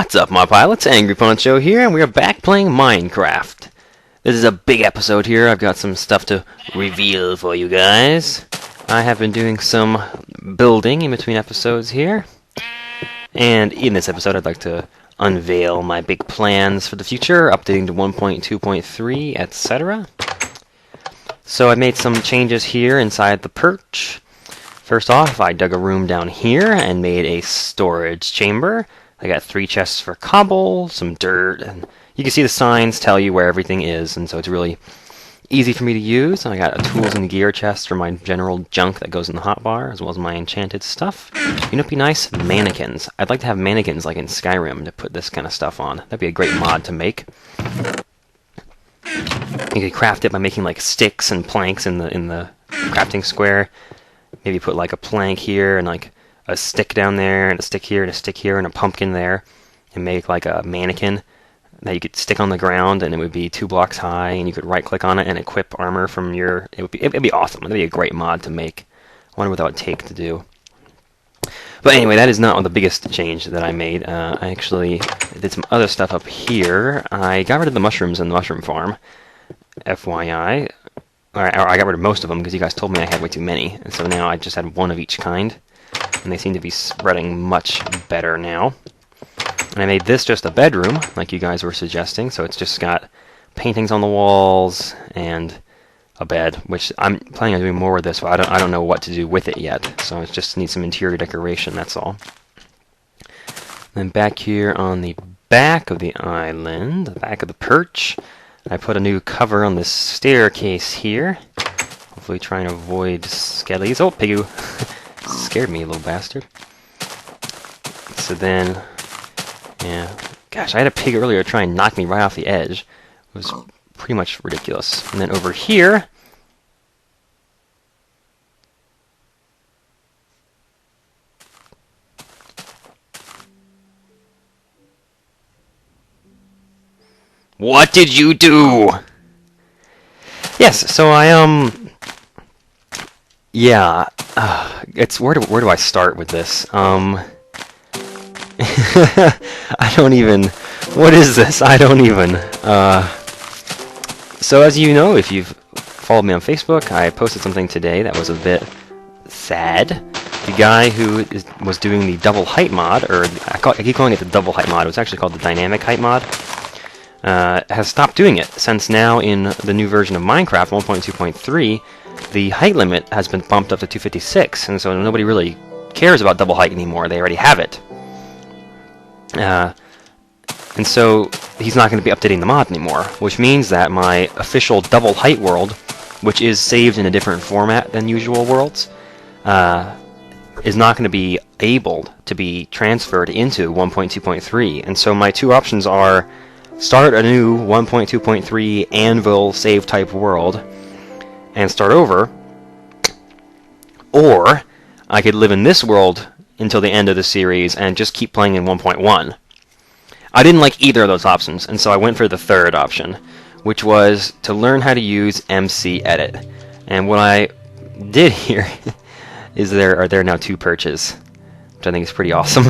What's up, my pilots? Angryponcho here, and we are back playing Minecraft. This is a big episode here. I've got some stuff to reveal for you guys. I have been doing some building in between episodes here. And in this episode, I'd like to unveil my big plans for the future, updating to 1.2.3, etc. So I made some changes here inside the Perch. First off, I dug a room down here and made a storage chamber. I got 3 chests for cobble, some dirt, and you can see the signs tell you where everything is, and so it's really easy for me to use. And I got a tools and gear chest for my general junk that goes in the hotbar, as well as my enchanted stuff. You know what'd be nice? Mannequins. I'd like to have mannequins like in Skyrim to put this kind of stuff on. That'd be a great mod to make. You could craft it by making like sticks and planks in the crafting square. Maybe put like a plank here and like a stick down there, and a stick here, and a stick here, and a pumpkin there, and make like a mannequin that you could stick on the ground, and it would be 2 blocks high, and you could right-click on it and equip armor from your. It'd be awesome. It'd be a great mod to make. I wonder what that would take to do. But anyway, that is not the biggest change that I made. I actually did some other stuff up here. I got rid of the mushrooms in the mushroom farm, FYI. Or I got rid of most of them because you guys told me I had way too many, and so now I just had 1 of each kind. And they seem to be spreading much better now. And I made this just a bedroom, like you guys were suggesting, so it's just got paintings on the walls and a bed, which I'm planning on doing more with this, but I don't know what to do with it yet, so it just needs some interior decoration, that's all. Then back here on the back of the island, the back of the Perch, I put a new cover on this staircase here, hopefully trying to avoid skellies. Oh, Pigu! Scared me, you little bastard. So then, yeah, gosh, I had a pig earlier try and knock me right off the edge. It was pretty much ridiculous. And then over here, what did you do? Yes, so yeah, it's where do I start with this? I don't even. What is this? I don't even. So as you know, if you've followed me on Facebook, I posted something today that was a bit sad. The guy who was doing the double height mod, or I keep calling it the double height mod. It was actually called the dynamic height mod. Has stopped doing it since now in the new version of Minecraft 1.2.3. The height limit has been bumped up to 256, and so nobody really cares about double height anymore. They already have it. And so he's not going to be updating the mod anymore, which means that my official double height world, which is saved in a different format than usual worlds, is not going to be able to be transferred into 1.2.3. And so my 2 options are start a new 1.2.3 Anvil save type world and start over, or I could live in this world until the end of the series and just keep playing in 1.1. I didn't like either of those options, and so I went for the third option, which was to learn how to use MC Edit. And what I did here is there are now 2 perches, which I think is pretty awesome.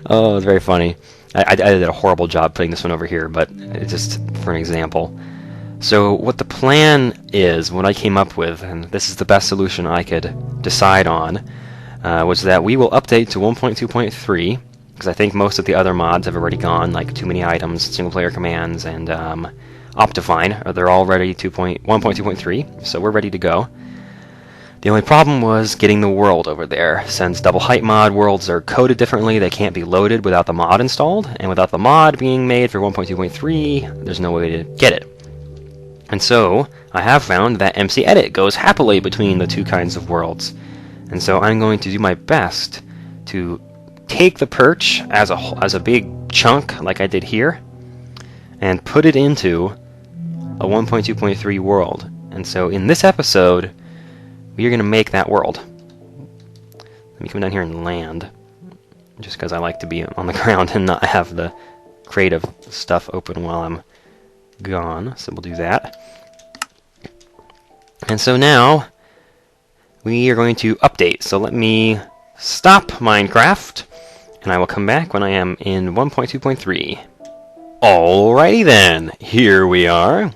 Oh, it's very funny. I did a horrible job putting this one over here, but it's just for an example. So what the plan is, what I came up with, and this is the best solution I could decide on, was that we will update to 1.2.3, because I think most of the other mods have already gone, like Too Many Items, Single Player Commands, and Optifine. They're all ready 1.2.3, so we're ready to go. The only problem was getting the world over there. Since double height mod worlds are coded differently, they can't be loaded without the mod installed, and without the mod being made for 1.2.3, there's no way to get it. And so, I have found that MC Edit goes happily between the 2 kinds of worlds. And so I'm going to do my best to take the Perch as a big chunk, like I did here, and put it into a 1.2.3 world. And so in this episode, we are going to make that world. Let me come down here and land, just because I like to be on the ground and not have the creative stuff open while I'm gone, so we'll do that. And so now we are going to update. So let me stop Minecraft and I will come back when I am in 1.2.3. Alrighty then, here we are.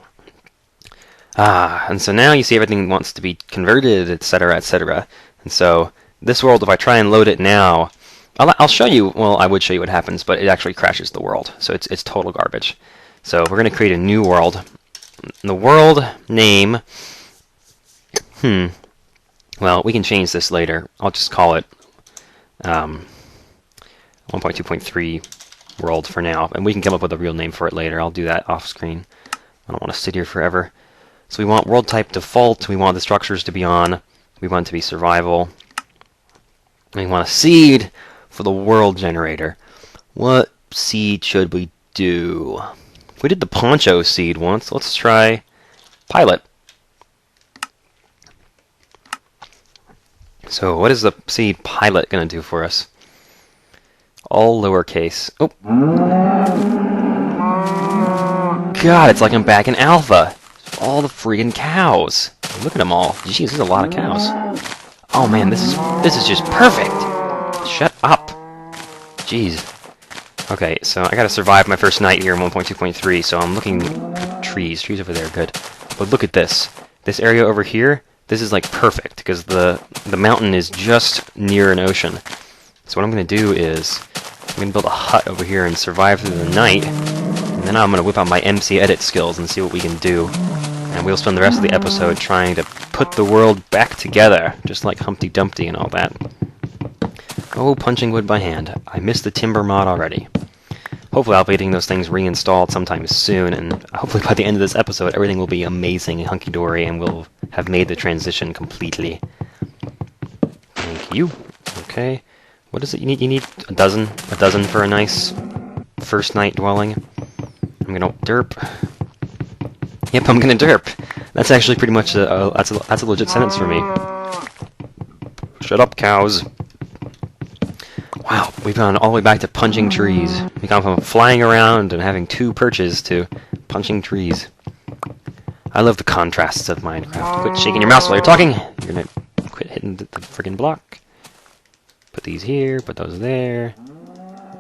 And so now you see everything wants to be converted, etc., etc. And so this world, if I try and load it now, I'll show you, well, I would show you what happens, but it actually crashes the world. So it's total garbage. So we're going to create a new world. The world name, well, we can change this later. I'll just call it 1.2.3 world for now, and we can come up with a real name for it later. I'll do that off screen. I don't want to sit here forever. So we want world type default. We want the structures to be on. We want it to be survival. And we want a seed for the world generator. What seed should we do? We did the poncho seed once. Let's try pilot. So what is the seed pilot going to do for us? All lowercase. Oh. God, it's like I'm back in alpha. All the freaking cows. Look at them all. Jeez, there's a lot of cows. Oh man, this is just perfect. Shut up. Jeez. Okay, so I gotta survive my first night here in 1.2.3, so I'm looking at trees. Trees over there, good. But look at this. This area over here, this is like perfect, because the mountain is just near an ocean. So what I'm gonna do is, I'm gonna build a hut over here and survive through the night, and then I'm gonna whip out my MC edit skills and see what we can do. And we'll spend the rest of the episode trying to put the world back together, just like Humpty Dumpty and all that. Oh, punching wood by hand. I missed the timber mod already. Hopefully I'll be getting those things reinstalled sometime soon, and hopefully by the end of this episode everything will be amazing and hunky-dory, and we'll have made the transition completely. Thank you. Okay. What is it you need? You need a dozen? A dozen for a nice first night dwelling? I'm gonna derp. Yep, I'm gonna derp. That's actually pretty much that's a legit sentence for me. Shut up, cows. Wow, we've gone all the way back to punching trees. We've gone from flying around and having 2 perches to punching trees. I love the contrasts of Minecraft. Quit shaking your mouse while you're talking. You're gonna quit hitting the friggin' block. Put these here, put those there.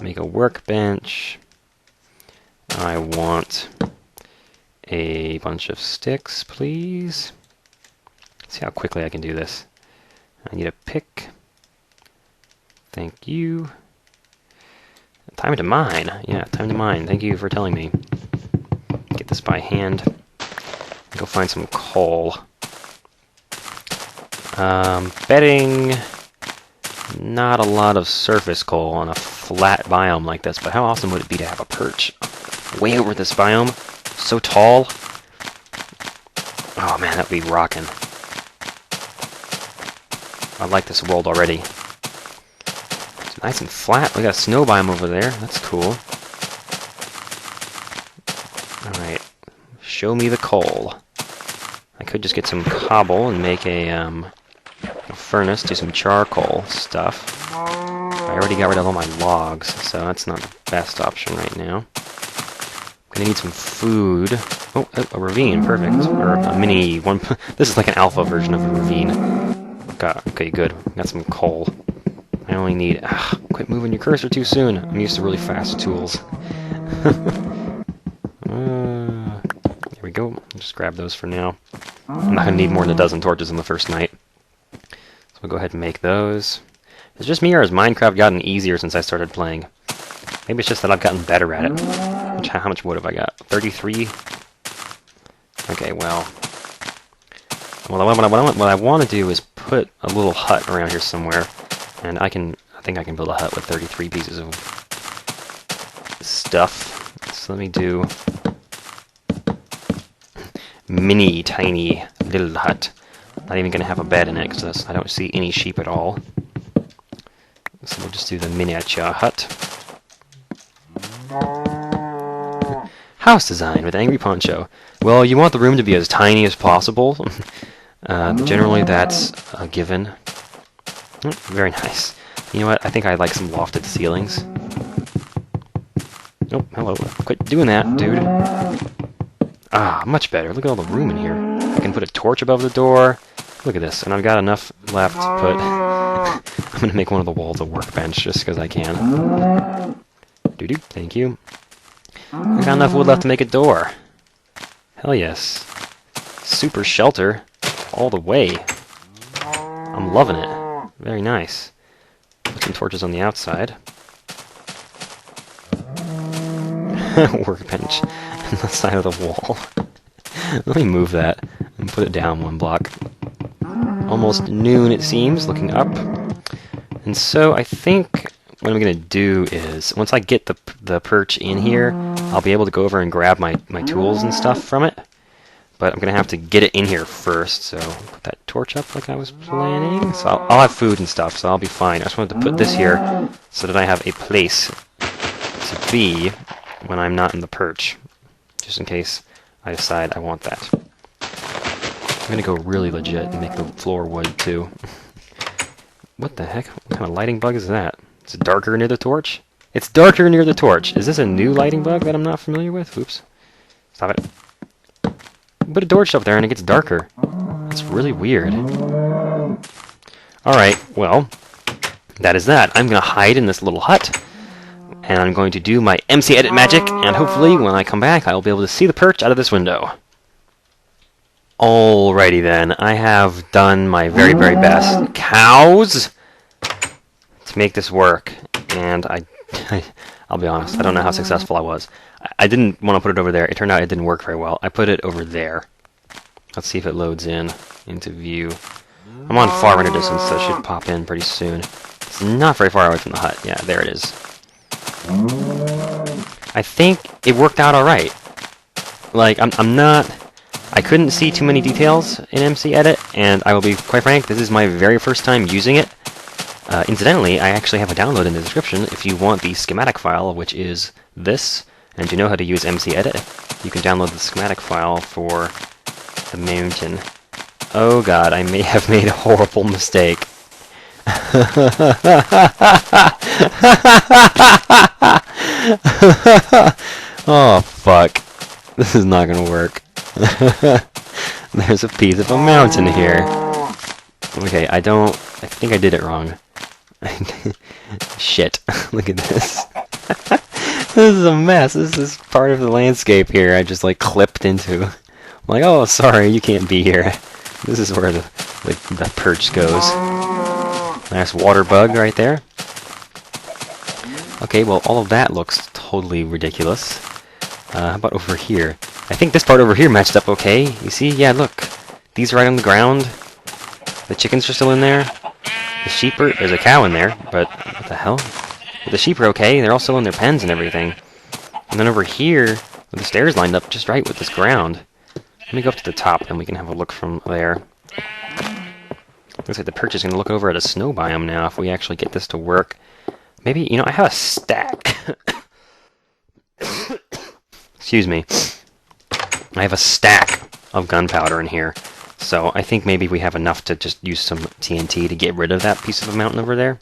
Make a workbench. I want a bunch of sticks, please. Let's see how quickly I can do this. I need a pick. Thank you. Time to mine. Yeah, time to mine. Thank you for telling me. Get this by hand. Go find some coal. Betting not a lot of surface coal on a flat biome like this, but how awesome would it be to have a perch way over this biome? So tall. Oh man, that'd be rockin'. I like this world already. It's nice and flat. We got a snow biome over there. That's cool. Alright. Show me the coal. I could just get some cobble and make a furnace, do some charcoal stuff. I already got rid of all my logs, so that's not the best option right now. I'm gonna need some food. Oh, a ravine, perfect. Or a mini one. This is like an alpha version of a ravine. Okay, good. Got some coal. I only need... quit moving your cursor too soon. I'm used to really fast tools. There we go. I'll just grab those for now. I'm not gonna need more than a dozen torches in the first night. So we'll go ahead and make those. Is it just me, or has Minecraft gotten easier since I started playing? Maybe it's just that I've gotten better at it. How much wood have I got? 33? Okay, well... What I want to do is put a little hut around here somewhere. And I think I can build a hut with 33 pieces of stuff. So let me do... mini, tiny, little hut. Not even going to have a bed in it, because I don't see any sheep at all. So we'll just do the miniature hut. House design with angryponcho. Well, you want the room to be as tiny as possible. Generally, that's a given. Oh, very nice. You know what? I think I like some lofted ceilings. Oh, hello. Quit doing that, dude. Ah, much better. Look at all the room in here. I can put a torch above the door. Look at this. And I've got enough left to put... gonna make one of the walls a workbench just because I can. Doo-doo, thank you. I got enough wood left to make a door. Hell yes. Super shelter all the way. I'm loving it. Very nice. Put some torches on the outside. Workbench on the side of the wall. Let me move that and put it down one block. Almost noon, it seems, looking up. And so I think what I'm going to do is, once I get the perch in here, I'll be able to go over and grab my tools and stuff from it. But I'm going to have to get it in here first, so put that torch up like I was planning. So I'll have food and stuff, so I'll be fine. I just wanted to put this here so that I have a place to be when I'm not in the perch, just in case I decide I want that. I'm going to go really legit and make the floor wood, too. What the heck? What kind of lighting bug is that? Is it darker near the torch? It's darker near the torch. Is this a new lighting bug that I'm not familiar with? Oops. Stop it. Put a torch up there and it gets darker. That's really weird. Alright, well, that is that. I'm going to hide in this little hut, and I'm going to do my MC edit magic, and hopefully when I come back I'll be able to see the perch out of this window. Alrighty then, I have done my very, very best. Cows! To make this work, and I'll be honest, I don't know how successful I was. I didn't want to put it over there. It turned out it didn't work very well. I put it over there. Let's see if it loads into view. I'm on far render distance, so it should pop in pretty soon. It's not very far away from the hut. Yeah, there it is. I think it worked out alright. Like, I'm not... I couldn't see too many details in MC Edit, and I will be quite frank, this is my very first time using it. Incidentally, I actually have a download in the description if you want the schematic file, which is this, and you know how to use MC Edit. You can download the schematic file for the mountain. Oh god, I may have made a horrible mistake. Oh fuck. This is not gonna work. There's a piece of a mountain here. Okay, I think I did it wrong. Shit. Look at this. This is a mess. This is part of the landscape here I just like clipped into. I'm like, oh, sorry, you can't be here. This is where the perch goes. Nice water bug right there. Okay, well, all of that looks totally ridiculous. How about over here? I think this part over here matched up okay. You see? Yeah, look. These are right on the ground. The chickens are still in there. The sheep are... There's a cow in there, but... What the hell? The sheep are okay. They're all still in their pens and everything. And then over here, the stairs lined up just right with this ground. Let me go up to the top, and we can have a look from there. Looks like the perch is going to look over at a snow biome now if we actually get this to work. Maybe, you know, I have a stack. Excuse me. I have a stack of gunpowder in here. So I think maybe we have enough to just use some TNT to get rid of that piece of a mountain over there.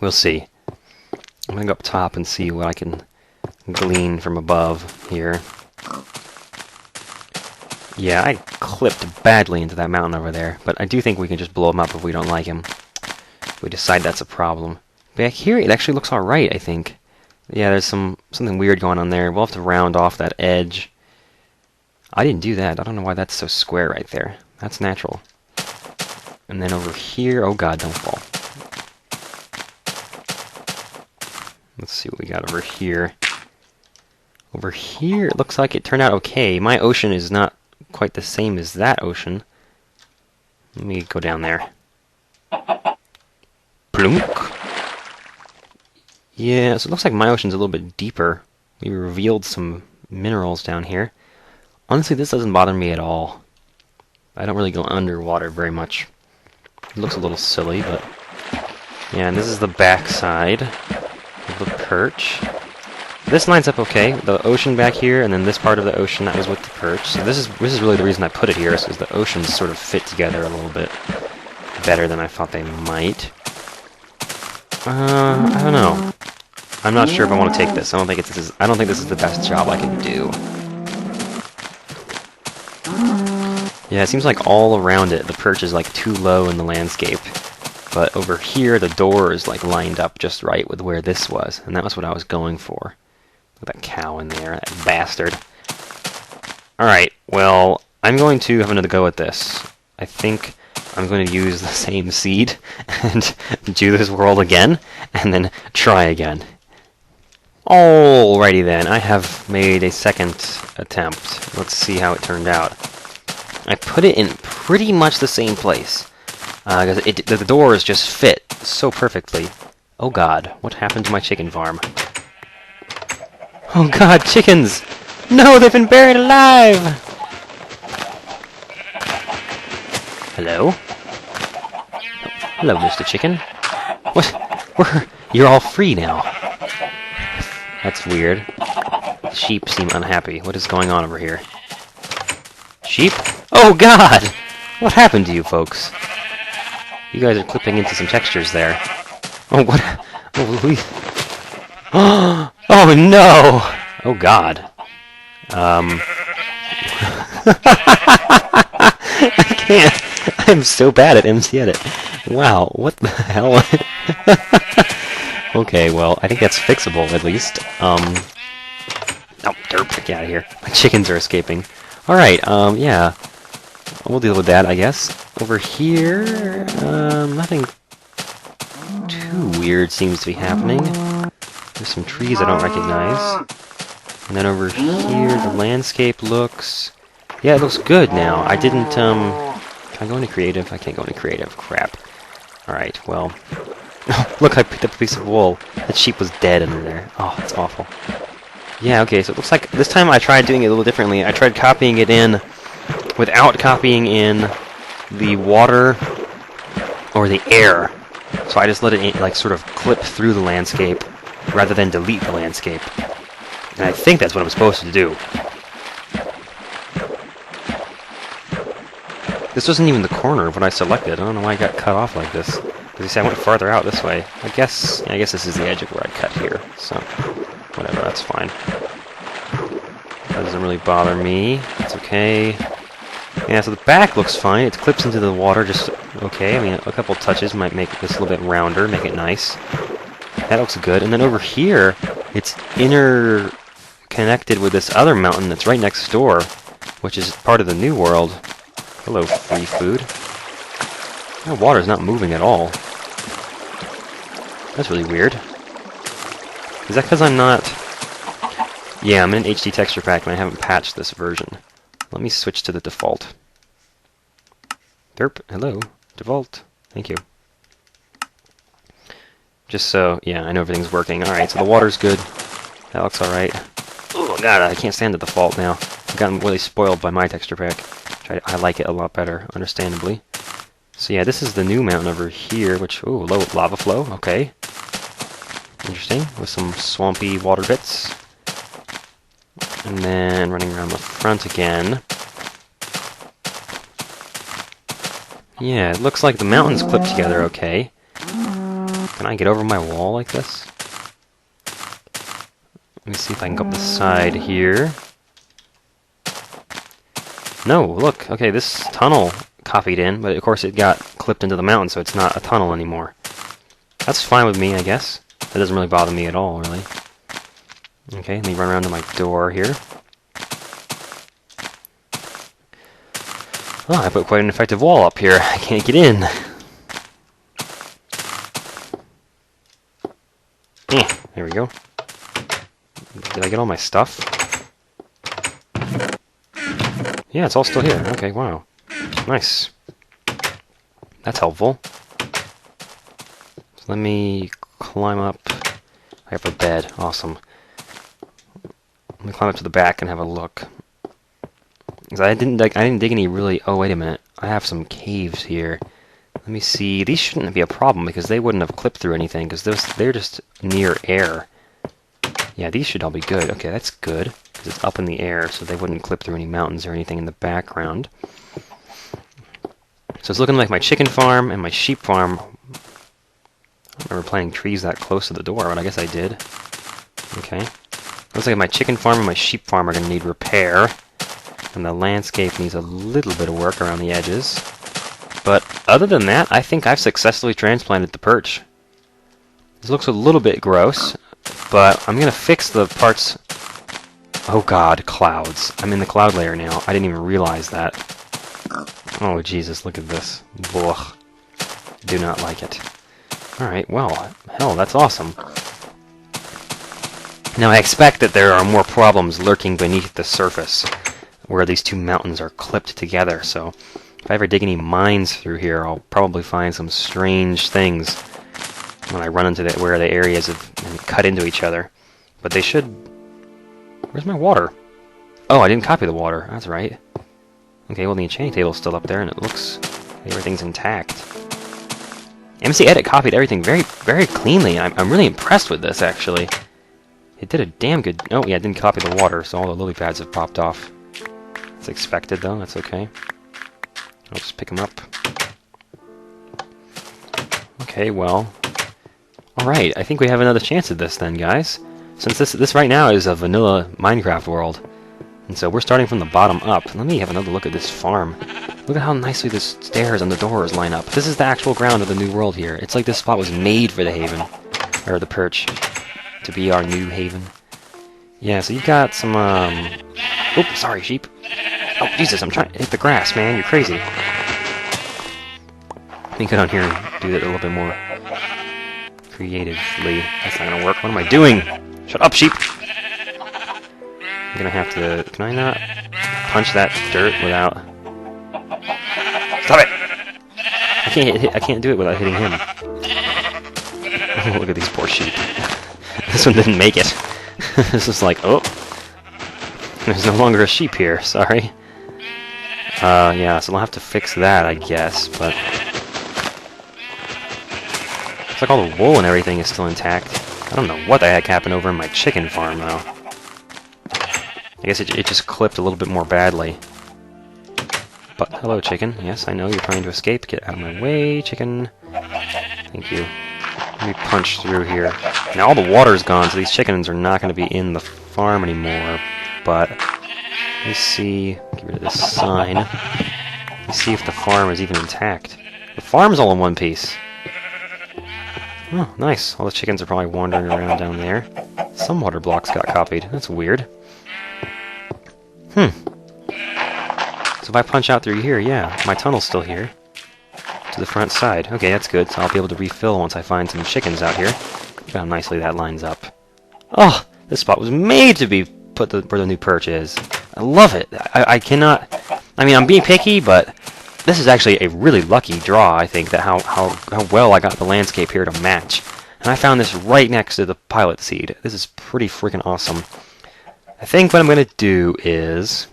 We'll see. I'm going to go up top and see what I can glean from above here. Yeah, I clipped badly into that mountain over there, but I do think we can just blow him up if we don't like him. If we decide that's a problem. Back here, it actually looks alright, I think. Yeah, there's something weird going on there. We'll have to round off that edge. I didn't do that. I don't know why that's so square right there. That's natural. And then over here... Oh god, don't fall. Let's see what we got over here. Over here, it looks like it turned out okay. My ocean is not quite the same as that ocean. Let me go down there. Plunk. Yeah, so it looks like my ocean's a little bit deeper. We revealed some minerals down here. Honestly, this doesn't bother me at all. I don't really go underwater very much. It looks a little silly, but... Yeah, and this is the back side of the perch. This lines up okay. The ocean back here, and then this part of the ocean that was with the perch. So this is really the reason I put it here, is because the oceans sort of fit together a little bit better than I thought they might. I don't know. I'm not sure if I want to take this. I don't think this is the best job I can do. Yeah, it seems like all around it, the perch is like too low in the landscape. But over here, the door is like lined up just right with where this was, and that was what I was going for. Look at that cow in there, that bastard. Alright, well, I'm going to have another go at this. I think I'm going to use the same seed and do this world again, and then try again. Alrighty then, I have made a second attempt. Let's see how it turned out. I put it in pretty much the same place, because the doors just fit so perfectly. Oh god, what happened to my chicken farm? Oh god, chickens! No, they've been buried alive! Hello? Hello, Mr. Chicken. What? You're all free now. That's weird. The sheep seem unhappy. What is going on over here? Sheep? Oh god! What happened to you folks? You guys are clipping into some textures there. Oh, what? Oh, oh no! Oh god. I can't. I'm so bad at MC Edit. Wow, what the hell? Okay, well, I think that's fixable, at least. Oh, derp, get out of here. My chickens are escaping. Alright, yeah. We'll deal with that, I guess. Over here, nothing too weird seems to be happening. There's some trees I don't recognize. And then over here, the landscape looks... Yeah, it looks good now. I didn't, Can I go into creative? I can't go into creative. Crap. Alright, well... Look, I picked up a piece of wool. That sheep was dead under there. Oh, that's awful. Yeah, okay, so it looks like... This time I tried doing it a little differently. I tried copying it in without copying in the water or the air. So I just let it, like, sort of clip through the landscape rather than delete the landscape. And I think that's what I'm supposed to do. This wasn't even the corner of what I selected. I don't know why I got cut off like this. Because you see, I went farther out this way. I guess this is the edge of where I cut here. So, whatever, that's fine. That doesn't really bother me. It's okay. Yeah, so the back looks fine. It clips into the water just okay. I mean, a couple touches might make this a little bit rounder, make it nice. That looks good. And then over here, it's interconnected with this other mountain that's right next door, which is part of the new world. Hello, free food. The water's not moving at all. That's really weird. Is that because I'm not... Yeah, I'm in an HD texture pack and I haven't patched this version. Let me switch to the default. Derp, hello. Default. Thank you. Just so, yeah, I know everything's working. Alright, so the water's good. That looks alright. Oh god, I can't stand the default now. I've gotten really spoiled by my texture pack. I like it a lot better, understandably. So yeah, this is the new mountain over here, which, ooh, low lava flow, okay. Interesting, with some swampy water bits. And then running around the front again. Yeah, it looks like the mountains clip together okay. Can I get over my wall like this? Let me see if I can go up the side here. No, look, okay, this tunnel copied in, but of course it got clipped into the mountain, so it's not a tunnel anymore. That's fine with me, I guess. That doesn't really bother me at all, really. Okay, let me run around to my door here. Oh, I put quite an effective wall up here. I can't get in. There we go. Did I get all my stuff? Yeah, it's all still here. Okay, wow. Nice. That's helpful. So let me climb up. I have a bed. Awesome. Let me climb up to the back and have a look. Because I didn't dig any really... Oh, wait a minute. I have some caves here. Let me see. These shouldn't be a problem because they wouldn't have clipped through anything because they're just near air. Yeah, these should all be good. Okay, that's good because it's up in the air, so they wouldn't clip through any mountains or anything in the background. So it's looking like my chicken farm and my sheep farm. I don't remember planting trees that close to the door, but I guess I did. Okay. Looks like my chicken farm and my sheep farm are going to need repair. And the landscape needs a little bit of work around the edges. But other than that, I think I've successfully transplanted the perch. This looks a little bit gross, but I'm going to fix the parts... Oh god, clouds. I'm in the cloud layer now. I didn't even realize that. Oh Jesus, look at this. Ugh. Do not like it. Alright, well, hell, that's awesome. Now I expect that there are more problems lurking beneath the surface, where these two mountains are clipped together, so if I ever dig any mines through here, I'll probably find some strange things when I run into where the areas have cut into each other. But they should... Where's my water? Oh, I didn't copy the water. That's right. Okay, well the enchanting table's still up there, and it looks like everything's intact. MC Edit copied everything very, very cleanly. I'm really impressed with this, actually. It did a damn good... Oh, yeah, it didn't copy the water, so all the lily pads have popped off. It's expected, though. That's okay. I'll just pick them up. Okay, well... Alright, I think we have another chance at this, then, guys. Since this right now is a vanilla Minecraft world. And so we're starting from the bottom up. Let me have another look at this farm. Look at how nicely the stairs and the doors line up. This is the actual ground of the new world here. It's like this spot was made for the haven. Or the perch. To be our new haven. Yeah, so you've got some, Oops, sorry, sheep. Oh, Jesus, I'm trying to hit the grass, man. You're crazy. Let me get on here and do it a little bit more creatively. That's not gonna work. What am I doing? Shut up, sheep! I'm gonna have to... Can I not punch that dirt without... Stop it! I can't do it without hitting him. Oh, look at these poor sheep. This one didn't make it. This is like, oh, there's no longer a sheep here, sorry. Yeah, so I'll have to fix that, I guess, but... It's like all the wool and everything is still intact. I don't know what the heck happened over in my chicken farm, though. I guess it just clipped a little bit more badly. But, hello, chicken. Yes, I know you're trying to escape. Get out of my way, chicken. Thank you. Let me punch through here. Now all the water's gone, so these chickens are not going to be in the farm anymore. But, let me see... Get rid of this sign. Let me see if the farm is even intact. The farm's all in one piece. Oh, nice. All the chickens are probably wandering around down there. Some water blocks got copied. That's weird. So if I punch out through here, yeah, my tunnel's still here. To the front side. Okay, that's good, so I'll be able to refill once I find some chickens out here. Look how nicely that lines up. Oh, this spot was made to be put where the new perch is. I love it. I cannot... I mean, I'm being picky, but this is actually a really lucky draw, I think, that how well I got the landscape here to match. And I found this right next to the pilot seed. This is pretty freaking awesome. I think what I'm going to do is...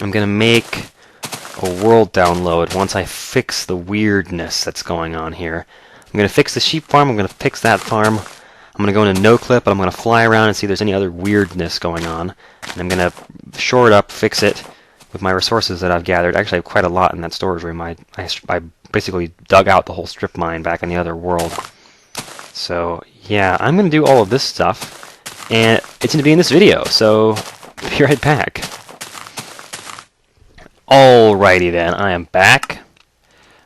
I'm going to make a world download once I fix the weirdness that's going on here. I'm going to fix the sheep farm, I'm going to fix that farm. I'm going to go into no-clip, and I'm going to fly around and see if there's any other weirdness going on. And I'm going to shore it up, fix it with my resources that I've gathered. Actually, I have quite a lot in that storage room. I basically dug out the whole strip mine back in the other world. So, yeah, I'm going to do all of this stuff, and it's going to be in this video, so be right back. Alrighty then, I am back.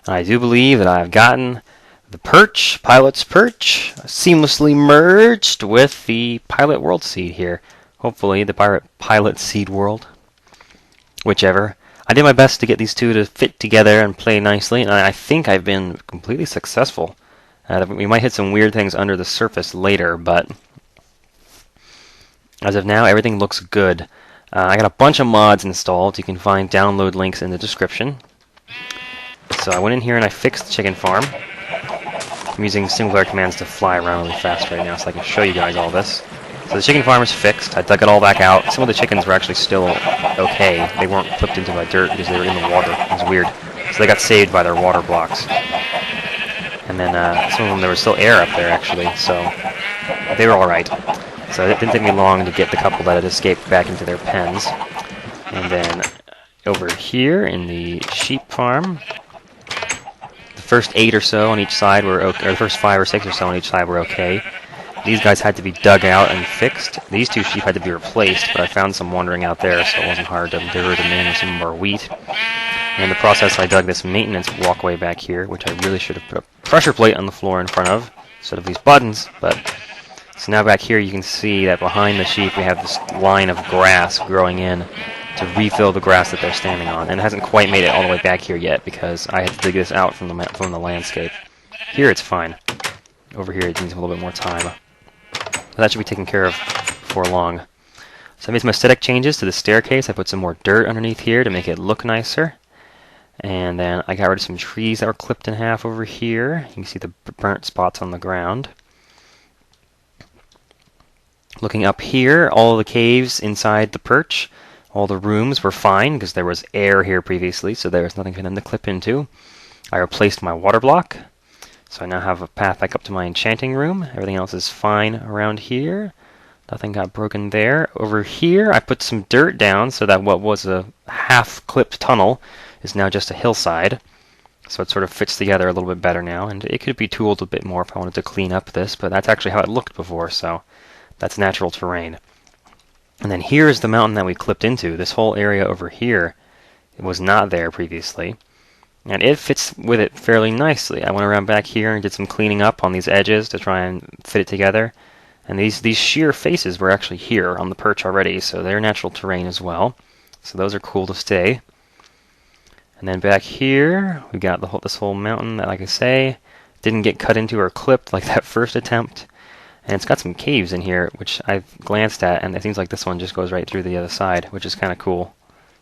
I do believe that I've gotten the perch, pilot's perch, seamlessly merged with the pilot world seed here. Hopefully the pilot seed world. Whichever. I did my best to get these two to fit together and play nicely, and I think I've been completely successful. We might hit some weird things under the surface later, but as of now, everything looks good. I got a bunch of mods installed. You can find download links in the description. So I went in here and I fixed the chicken farm. I'm using single commands to fly around really fast right now so I can show you guys all this. So the chicken farm is fixed. I dug it all back out. Some of the chickens were actually still okay. They weren't flipped into my dirt because they were in the water. It was weird. So they got saved by their water blocks. And then some of them, there was still air up there actually, so they were alright. So it didn't take me long to get the couple that had escaped back into their pens. And then over here in the sheep farm, the first 8 or so on each side were okay, or the first 5 or 6 or so on each side were okay. These guys had to be dug out and fixed. These 2 sheep had to be replaced, but I found some wandering out there, so it wasn't hard to lure them in with some more wheat. In the process, I dug this maintenance walkway back here, which I really should have put a pressure plate on the floor in front of, instead of these buttons, but... So now back here you can see that behind the sheep we have this line of grass growing in to refill the grass that they're standing on. And it hasn't quite made it all the way back here yet because I had to dig this out from the landscape. Here it's fine. Over here it needs a little bit more time. But that should be taken care of before long. So I made some aesthetic changes to the staircase. I put some more dirt underneath here to make it look nicer. And then I got rid of some trees that were clipped in half over here. You can see the burnt spots on the ground. Looking up here, all the caves inside the perch, all the rooms were fine because there was air here previously, so there was nothing for them to clip into. I replaced my water block, so I now have a path back up to my enchanting room. Everything else is fine around here. Nothing got broken there. Over here, I put some dirt down so that what was a half-clipped tunnel is now just a hillside. So it sort of fits together a little bit better now, and it could be tooled a bit more if I wanted to clean up this, but that's actually how it looked before, so that's natural terrain. And then here is the mountain that we clipped into. This whole area over here, it was not there previously. And it fits with it fairly nicely. I went around back here and did some cleaning up on these edges to try and fit it together. And these sheer faces were actually here on the perch already, so they're natural terrain as well. So those are cool to stay. And then back here, we got this whole mountain that, like I say, didn't get cut into or clipped like that first attempt. And it's got some caves in here, which I've glanced at, and it seems like this one just goes right through the other side, which is kind of cool.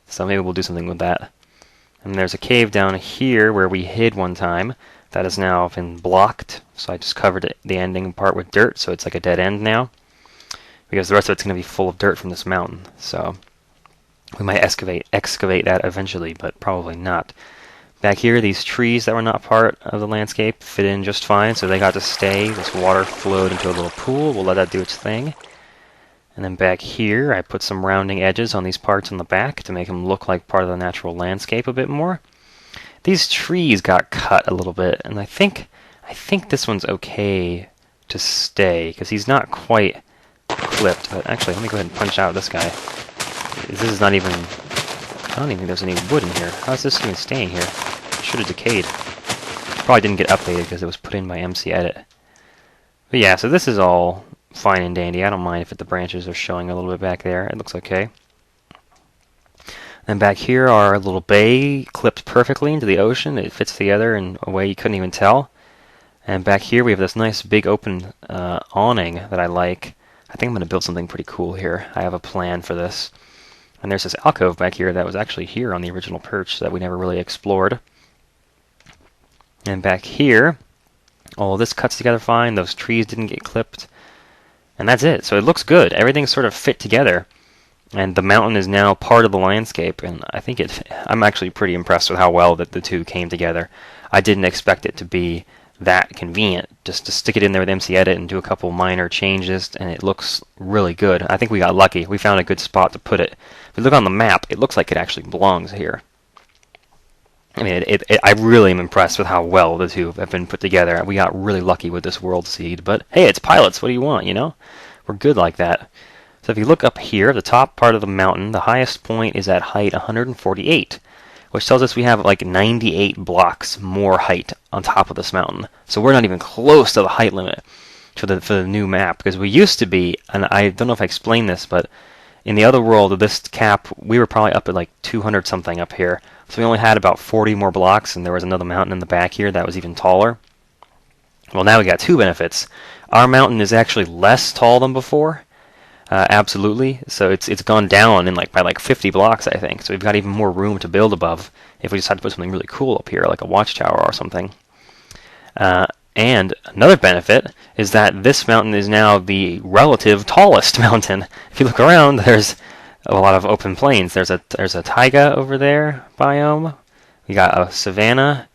So maybe we'll do something with that. And there's a cave down here where we hid one time that has now been blocked. So I just covered the ending part with dirt, so it's like a dead end now. Because the rest of it's going to be full of dirt from this mountain. So we might excavate that eventually, but probably not. Back here, these trees that were not part of the landscape fit in just fine, so they got to stay. This water flowed into a little pool. We'll let that do its thing. And then back here, I put some rounding edges on these parts on the back to make them look like part of the natural landscape a bit more. These trees got cut a little bit, and I think this one's okay to stay, because he's not quite clipped. But actually, let me go ahead and punch out this guy. This is not even... I don't even think there's any wood in here. How is this even staying here? It should have decayed. Probably didn't get updated because it was put in by MC Edit. But yeah, so this is all fine and dandy. I don't mind if the branches are showing a little bit back there. It looks okay. Then back here, our little bay clipped perfectly into the ocean. It fits together in a way you couldn't even tell. And back here, we have this nice big open awning that I like. I think I'm going to build something pretty cool here. I have a plan for this. And there's this alcove back here that was actually here on the original perch that we never really explored. And back here, all of this cuts together fine. Those trees didn't get clipped. And that's it. So it looks good. Everything's sort of fit together. And the mountain is now part of the landscape. And I think I'm actually pretty impressed with how well that the two came together. I didn't expect it to be that convenient, just to stick it in there with MC Edit and do a couple minor changes, and it looks really good. I think we got lucky. We found a good spot to put it. If you look on the map, it looks like it actually belongs here. I mean, I really am impressed with how well the two have been put together. We got really lucky with this world seed, but hey, it's pilots. What do you want, you know? We're good like that. So if you look up here, the top part of the mountain, the highest point is at height 148. Which tells us we have like 98 blocks more height on top of this mountain. So we're not even close to the height limit for the new map, because we used to be, and I don't know if I explained this, but in the other world of this cap, we were probably up at like 200 something up here. So we only had about 40 more blocks, and there was another mountain in the back here that was even taller. Well, now we got two benefits. Our mountain is actually less tall than before. Absolutely. So it's gone down in by 50 blocks, I think. So we've got even more room to build above if we decide to put something really cool up here, like a watchtower or something. And another benefit is that this mountain is now the relative tallest mountain. If you look around, there's a lot of open plains. There's a taiga over there biome. We got a savanna,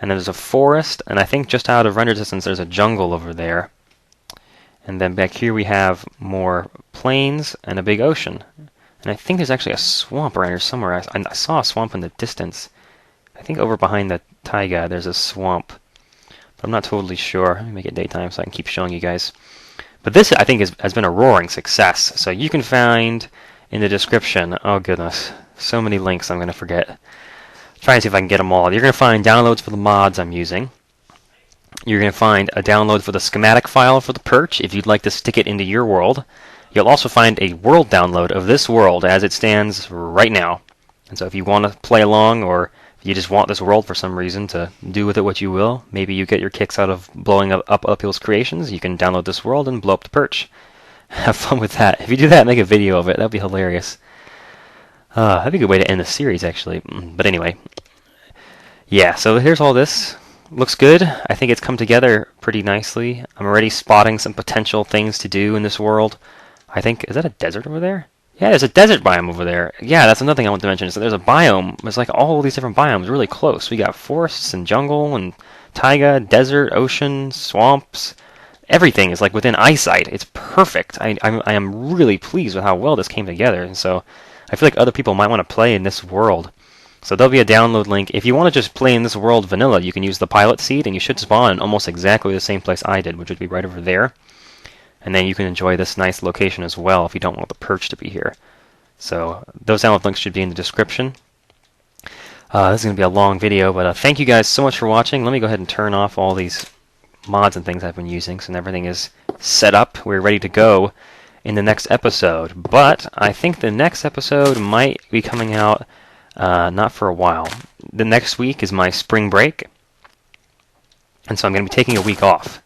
and there's a forest, and I think just out of render distance there's a jungle over there. And then back here we have more plains and a big ocean. And I think there's actually a swamp around here somewhere. I saw a swamp in the distance. I think over behind the taiga there's a swamp. But I'm not totally sure. Let me make it daytime so I can keep showing you guys. But this, I think, has been a roaring success. So you can find in the description, oh goodness, so many links I'm going to forget. try and see if I can get them all. You're going to find downloads for the mods I'm using. You're going to find a download for the schematic file for the Perch if you'd like to stick it into your world. You'll also find a world download of this world as it stands right now. And so if you want to play along, or if you just want this world for some reason to do with it what you will, maybe you get your kicks out of blowing up other people's creations, you can download this world and blow up the Perch. Have fun with that. If you do that, make a video of it. That'd be hilarious. That'd be a good way to end the series, actually. But anyway. Yeah, so here's all this. Looks good. I think it's come together pretty nicely. I'm already spotting some potential things to do in this world. I think, is that a desert over there? Yeah, there's a desert biome over there. Yeah, that's another thing I want to mention. So there's a biome. There's like all these different biomes really close. We got forests and jungle and taiga, desert, ocean, swamps. Everything is like within eyesight. It's perfect. I am really pleased with how well this came together. And so I feel like other people might want to play in this world. So there'll be a download link. If you want to just play in this world vanilla, you can use the pilot seed, and you should spawn in almost exactly the same place I did, which would be right over there. And then you can enjoy this nice location as well if you don't want the Perch to be here. So those download links should be in the description. This is going to be a long video, but thank you guys so much for watching. Let me go ahead and turn off all these mods and things I've been using, so everything is set up. We're ready to go in the next episode. But I think the next episode might be coming out not for a while. The next week is my spring break, and so I'm going to be taking a week off.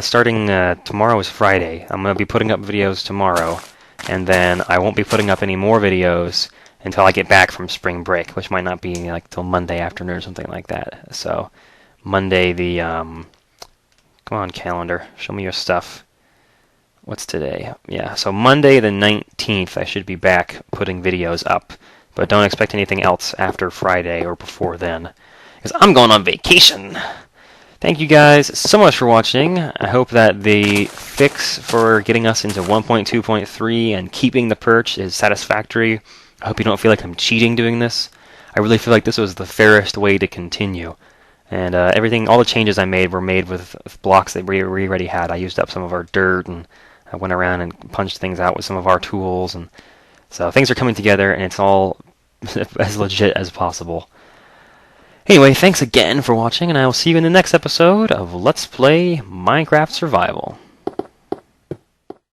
Starting tomorrow is Friday. I'm going to be putting up videos tomorrow, and then I won't be putting up any more videos until I get back from spring break, which might not be like till Monday afternoon or something like that. So Monday the come on calendar, show me your stuff. What's today? Yeah, so Monday the 19th I should be back putting videos up, but don't expect anything else after Friday or before then, because I'm going on vacation. Thank you guys so much for watching. I hope that the fix for getting us into 1.2.3 and keeping the Perch is satisfactory. I hope you don't feel like I'm cheating doing this. I really feel like this was the fairest way to continue. And everything, all the changes I made were made with blocks that we already had. I used up some of our dirt, and I went around and punched things out with some of our tools. And so things are coming together, and it's all as legit as possible. Anyway, thanks again for watching, and I will see you in the next episode of Let's Play Minecraft Survival.